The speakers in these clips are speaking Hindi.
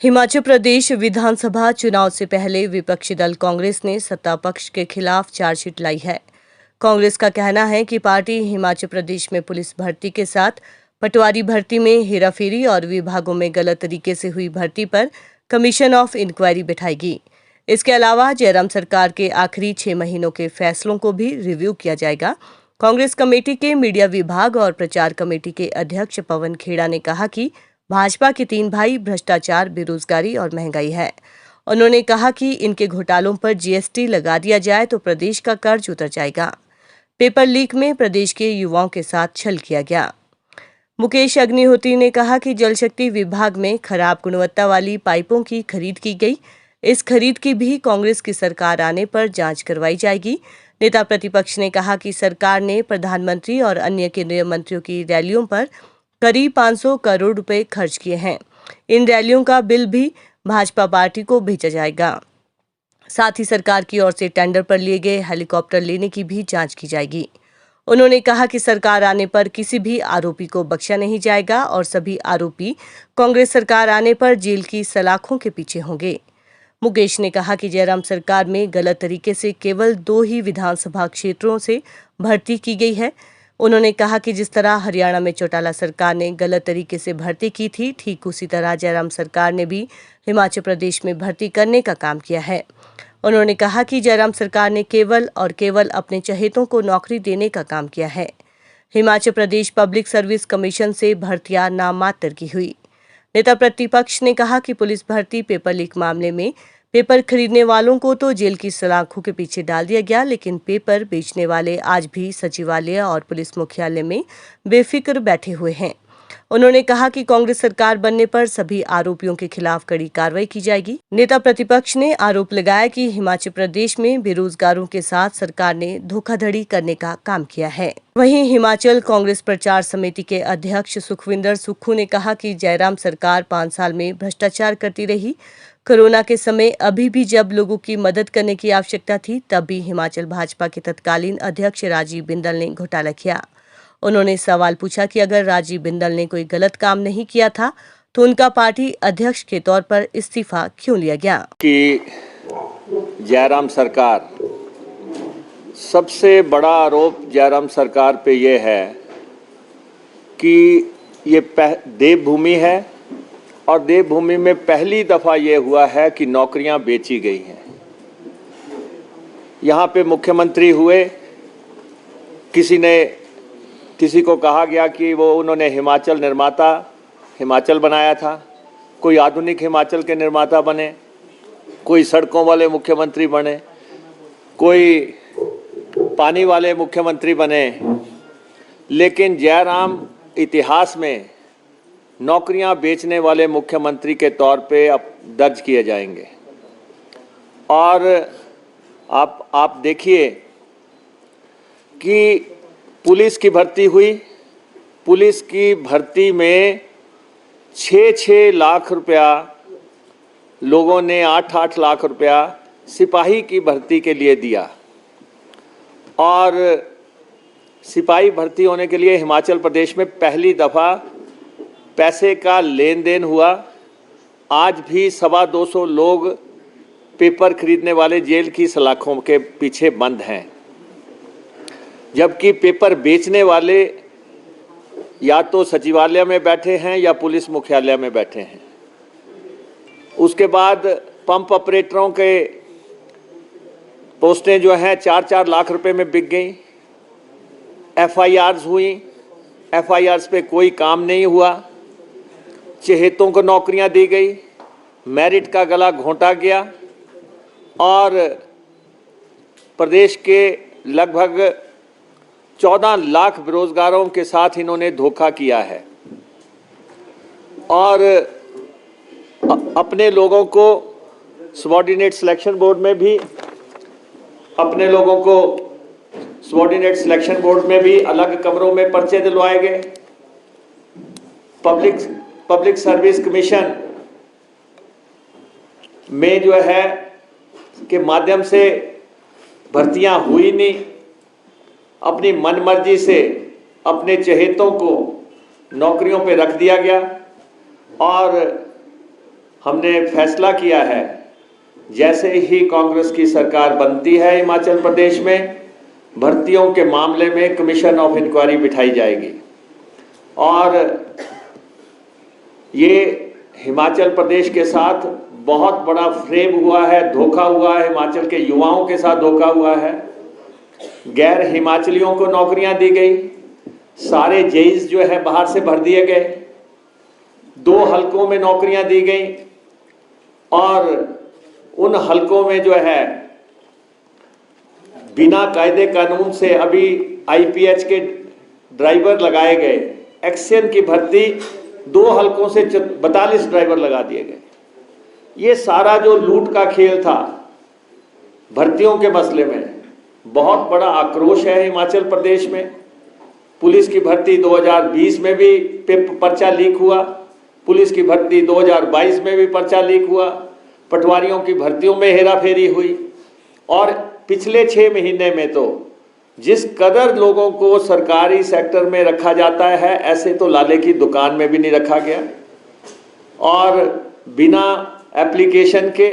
हिमाचल प्रदेश विधानसभा चुनाव से पहले विपक्षी दल कांग्रेस ने सत्ता पक्ष के खिलाफ चार्जशीट लाई है। कांग्रेस का कहना है कि पार्टी हिमाचल प्रदेश में पुलिस भर्ती के साथ पटवारी भर्ती में हेराफेरी और विभागों में गलत तरीके से हुई भर्ती पर कमीशन ऑफ इंक्वायरी बिठाएगी। इसके अलावा जयराम सरकार के आखिरी 6 महीनों के फैसलों को भी रिव्यू किया जाएगा। कांग्रेस कमेटी के मीडिया विभाग और प्रचार कमेटी के अध्यक्ष पवन खेड़ा ने कहा कि भाजपा के 3 भाई भ्रष्टाचार, बेरोजगारी और महंगाई है। उन्होंने कहा कि इनके घोटालों पर जीएसटी लगा दिया जाए तो प्रदेश का कर्ज उतर जाएगा। पेपर लीक में प्रदेश के युवाओं के साथ छल किया गया। मुकेश अग्निहोत्री ने कहा कि जल शक्ति विभाग में खराब गुणवत्ता वाली पाइपों की खरीद की गई। इस खरीद की भी कांग्रेस की सरकार आने पर जांच करवाई जाएगी। नेता प्रतिपक्ष ने कहा कि सरकार ने प्रधानमंत्री और अन्य केंद्रीय मंत्रियों की रैलियों पर करीब 500 करोड़ रुपए खर्च किए हैं। इन रैलियों का बिल भी भाजपा पार्टी को भेजा जाएगा। साथ ही सरकार की ओर से टेंडर पर लिए गए हेलीकॉप्टर लेने की भी जांच की जाएगी। उन्होंने कहा कि सरकार आने पर किसी भी आरोपी को बख्शा नहीं जाएगा और सभी आरोपी कांग्रेस सरकार आने पर जेल की सलाखों के पीछे होंगे। मुकेश ने कहा कि जयराम सरकार में गलत तरीके से केवल 2 ही विधानसभा क्षेत्रों से भर्ती की गई है। उन्होंने कहा कि जिस तरह हरियाणा में चौटाला सरकार ने गलत तरीके से भर्ती की थी, ठीक उसी तरह जयराम सरकार ने भी हिमाचल प्रदेश में भर्ती करने का काम किया है। उन्होंने कहा कि जयराम सरकार ने केवल और केवल अपने चहेतों को नौकरी देने का काम किया है। Himachal Pradesh public service commission से भर्तियां नामात्र की हुई। नेता प्रतिपक्ष ने कहा कि पुलिस भर्ती पेपर लीक मामले में पेपर खरीदने वालों को तो जेल की सलाखों के पीछे डाल दिया गया, लेकिन पेपर बेचने वाले आज भी सचिवालय और पुलिस मुख्यालय में बेफिक्र बैठे हुए हैं। उन्होंने कहा कि कांग्रेस सरकार बनने पर सभी आरोपियों के खिलाफ कड़ी कार्रवाई की जाएगी। नेता प्रतिपक्ष ने आरोप लगाया कि हिमाचल प्रदेश में बेरोजगारों के साथ सरकार ने धोखाधड़ी करने का काम किया है। वहीं हिमाचल कांग्रेस प्रचार समिति के अध्यक्ष सुखविंदर सुक्खू ने कहा कि जयराम सरकार 5 साल में भ्रष्टाचार करती रही। कोरोना के समय अभी भी जब लोगों की मदद करने की आवश्यकता थी, तब भी हिमाचल भाजपा के तत्कालीन अध्यक्ष राजीव बिंदल ने घोटाला किया। उन्होंने सवाल पूछा कि अगर राजीव बिंदल ने कोई गलत काम नहीं किया था तो उनका पार्टी अध्यक्ष के तौर पर इस्तीफा क्यों लिया गया। कि जयराम सरकार, सबसे बड़ा आरोप जयराम सरकार पे ये है कि ये देवभूमि है और देवभूमि में पहली दफा ये हुआ है कि नौकरियां बेची गई हैं। यहाँ पे मुख्यमंत्री हुए, किसी को कहा गया कि वो उन्होंने हिमाचल निर्माता हिमाचल बनाया था। कोई आधुनिक हिमाचल के निर्माता बने, कोई सड़कों वाले मुख्यमंत्री बने, कोई पानी वाले मुख्यमंत्री बने, लेकिन जयराम इतिहास में नौकरियां बेचने वाले मुख्यमंत्री के तौर पे अब दर्ज किए जाएंगे। और आप देखिए कि पुलिस की भर्ती हुई। पुलिस की भर्ती में 6-6 लाख रुपया लोगों ने 8-8 लाख रुपया सिपाही की भर्ती के लिए दिया। और सिपाही भर्ती होने के लिए हिमाचल प्रदेश में पहली दफ़ा पैसे का लेन देन हुआ। आज भी 225 लोग पेपर खरीदने वाले जेल की सलाखों के पीछे बंद हैं, जबकि पेपर बेचने वाले या तो सचिवालय में बैठे हैं या पुलिस मुख्यालय में बैठे हैं। उसके बाद पंप ऑपरेटरों के पोस्टें जो हैं 4-4 लाख रुपए में बिक गई। एफआईआर्स हुई, एफआईआर्स पे कोई काम नहीं हुआ। चहेतों को नौकरियां दी गई, मेरिट का गला घोंटा गया और प्रदेश के लगभग 14 लाख बेरोजगारों के साथ इन्होंने धोखा किया है। और अपने लोगों को सबऑर्डिनेट सिलेक्शन बोर्ड में भी अलग कमरों में पर्चे दिलवाए गए। पब्लिक सर्विस कमीशन में जो है के माध्यम से भर्तियां हुई नहीं। अपनी मनमर्जी से अपने चहेतों को नौकरियों पे रख दिया गया और हमने फैसला किया है, जैसे ही कांग्रेस की सरकार बनती है हिमाचल प्रदेश में, भर्तियों के मामले में कमीशन ऑफ इंक्वायरी बिठाई जाएगी। और ये हिमाचल प्रदेश के साथ बहुत बड़ा फ्रेब हुआ है, धोखा हुआ है, हिमाचल के युवाओं के साथ धोखा हुआ है। गैर हिमाचलियों को नौकरियां दी गई, सारे जेईस जो है बाहर से भर दिए गए, 2 हलकों में नौकरियां दी गई और उन हलकों में जो है बिना कायदे कानून से अभी आईपीएच के ड्राइवर लगाए गए। एक्शन की भर्ती 2 हलकों से 42 ड्राइवर लगा दिए गए। ये सारा जो लूट का खेल था भर्तियों के मसले में, बहुत बड़ा आक्रोश है हिमाचल प्रदेश में। पुलिस की भर्ती 2020 में भी पर्चा लीक हुआ, पुलिस की भर्ती 2022 में भी पर्चा लीक हुआ, पटवारियों की भर्तियों में हेराफेरी हुई और पिछले 6 महीने में तो जिस कदर लोगों को सरकारी सेक्टर में रखा जाता है, ऐसे तो लाले की दुकान में भी नहीं रखा गया। और बिना एप्लीकेशन के,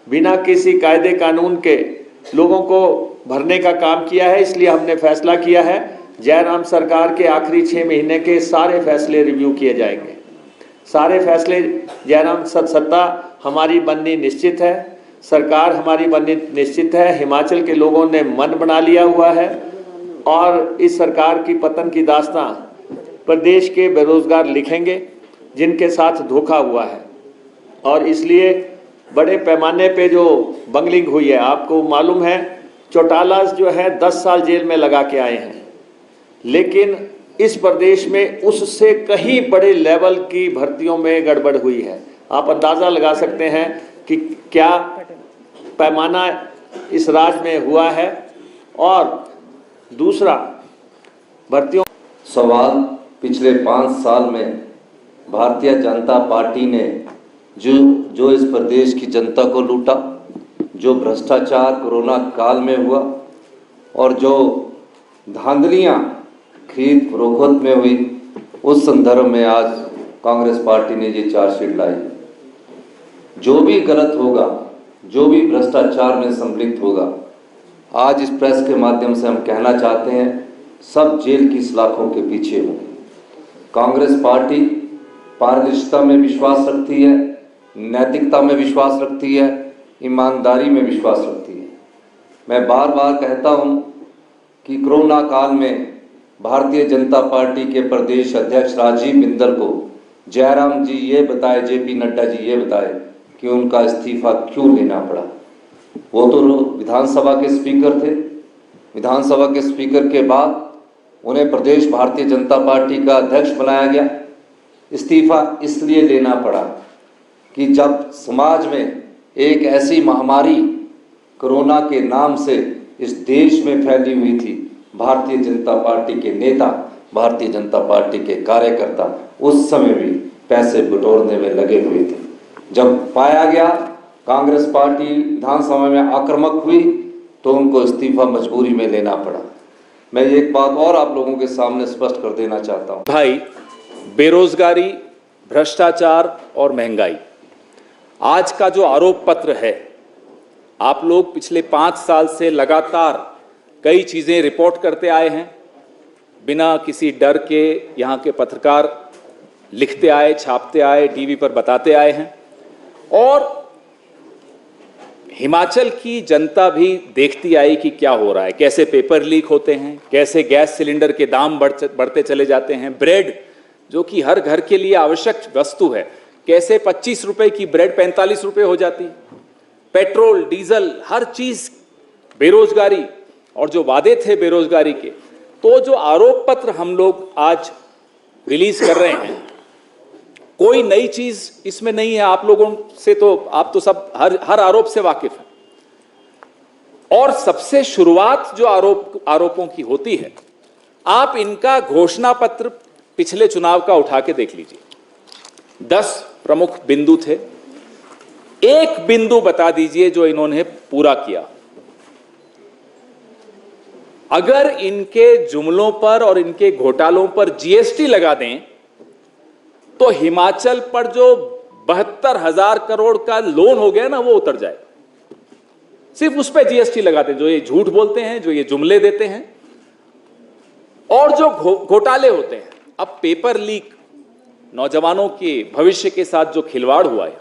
बिना किसी कायदे कानून के लोगों को भरने का काम किया है। इसलिए हमने फैसला किया है, जयराम सरकार के आखिरी 6 महीने के सारे फैसले रिव्यू किए जाएंगे। सारे फैसले, जयराम सत्ता हमारी बननी निश्चित है, सरकार हमारी बननी निश्चित है। हिमाचल के लोगों ने मन बना लिया हुआ है और इस सरकार की पतन की दास्तां प्रदेश के बेरोजगार लिखेंगे जिनके साथ धोखा हुआ है। और इसलिए बड़े पैमाने पे जो बंगलिंग हुई है, आपको मालूम है चौटाला जो है 10 साल जेल में लगा के आए हैं, लेकिन इस प्रदेश में उससे कहीं बड़े लेवल की भर्तियों में गड़बड़ हुई है। आप अंदाज़ा लगा सकते हैं कि क्या पैमाना इस राज्य में हुआ है। और दूसरा, भर्तियों सवाल, पिछले 5 साल में भारतीय जनता पार्टी ने जो इस प्रदेश की जनता को लूटा, जो भ्रष्टाचार कोरोना काल में हुआ और जो धांधलियां खरीद फरोख्त में हुई, उस संदर्भ में आज कांग्रेस पार्टी ने ये चार्जशीट लाई। जो भी गलत होगा, जो भी भ्रष्टाचार में सम्मिलित होगा, आज इस प्रेस के माध्यम से हम कहना चाहते हैं, सब जेल की सलाखों के पीछे हों। कांग्रेस पार्टी पारदर्शिता में विश्वास रखती है, नैतिकता में विश्वास रखती है, ईमानदारी में विश्वास रखती है। मैं बार बार कहता हूं कि कोरोना काल में भारतीय जनता पार्टी के प्रदेश अध्यक्ष राजीव बिंदल को जयराम जी ये बताए, जेपी नड्डा जी ये बताए कि उनका इस्तीफा क्यों लेना पड़ा। वो तो विधानसभा के स्पीकर थे, विधानसभा के स्पीकर के बाद उन्हें प्रदेश भारतीय जनता पार्टी का अध्यक्ष बनाया गया। इस्तीफा इसलिए लेना पड़ा कि जब समाज में एक ऐसी महामारी कोरोना के नाम से इस देश में फैली हुई थी, भारतीय जनता पार्टी के नेता, भारतीय जनता पार्टी के कार्यकर्ता उस समय भी पैसे बटोरने में लगे हुए थे। जब पाया गया कांग्रेस पार्टी विधानसभा में आक्रामक हुई तो उनको इस्तीफा मजबूरी में लेना पड़ा। मैं एक बात और आप लोगों के सामने स्पष्ट कर देना चाहता हूं। भाई, बेरोजगारी, भ्रष्टाचार और महंगाई, आज का जो आरोप पत्र है, आप लोग पिछले 5 साल से लगातार कई चीजें रिपोर्ट करते आए हैं। बिना किसी डर के यहाँ के पत्रकार लिखते आए, छापते आए, टीवी पर बताते आए हैं और हिमाचल की जनता भी देखती आई कि क्या हो रहा है, कैसे पेपर लीक होते हैं, कैसे गैस सिलेंडर के दाम बढ़ते चले जाते हैं, ब्रेड जो कि हर घर के लिए आवश्यक वस्तु है, कैसे 25 रुपए की ब्रेड 45 रुपए हो जाती, पेट्रोल, डीजल, हर चीज, बेरोजगारी और जो वादे थे बेरोजगारी के। तो जो आरोप पत्र हम लोग आज रिलीज कर रहे हैं, कोई नई चीज इसमें नहीं है। आप लोगों से तो आप तो सब हर आरोप से वाकिफ हैं। और सबसे शुरुआत जो आरोपों की होती है, आप इनका घोषणा पत्र पिछले चुनाव का उठा के देख लीजिए। 10 प्रमुख बिंदु थे, एक बिंदु बता दीजिए जो इन्होंने पूरा किया। अगर इनके जुमलों पर और इनके घोटालों पर जीएसटी लगा दें तो हिमाचल पर जो 72,000 करोड़ का लोन हो गया ना, वो उतर जाए। सिर्फ उस पे जीएसटी लगाते हैं, जो ये झूठ बोलते हैं, जो ये जुमले देते हैं और जो घोटाले होते हैं। अब पेपर लीक, नौजवानों के भविष्य के साथ जो खिलवाड़ हुआ है,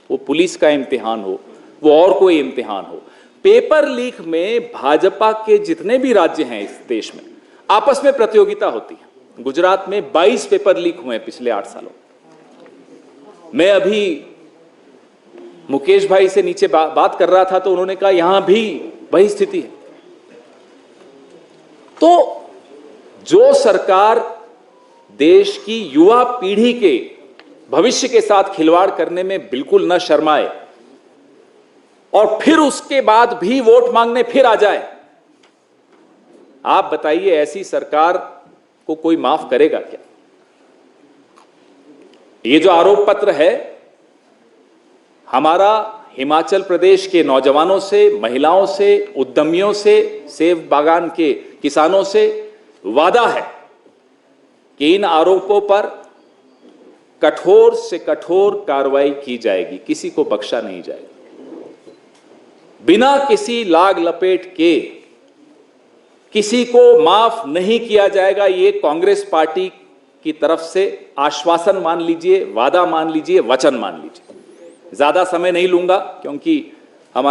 वो पुलिस का इम्तिहान हो, वो और कोई इम्तिहान हो, पेपर लीक में भाजपा के जितने भी राज्य हैं इस देश में आपस में प्रतियोगिता होती है। गुजरात में 22 पेपर लीक हुए हैं पिछले 8 सालों। मैं अभी मुकेश भाई से नीचे बात कर रहा था तो उन्होंने कहा यहां भी वही स्थिति है। तो जो सरकार देश की युवा पीढ़ी के भविष्य के साथ खिलवाड़ करने में बिल्कुल न शर्माए और फिर उसके बाद भी वोट मांगने फिर आ जाए, आप बताइए ऐसी सरकार को कोई माफ करेगा क्या? ये जो आरोप पत्र है हमारा हिमाचल प्रदेश के नौजवानों से, महिलाओं से, उद्यमियों से, सेब बागान के किसानों से वादा है कि इन आरोपों पर कठोर से कठोर कार्रवाई की जाएगी, किसी को बख्शा नहीं जाएगा। बिना किसी लाग लपेट के किसी को माफ नहीं किया जाएगा। ये कांग्रेस पार्टी की तरफ से आश्वासन मान लीजिए, वादा मान लीजिए, वचन मान लीजिए। ज्यादा समय नहीं लूंगा क्योंकि हमारे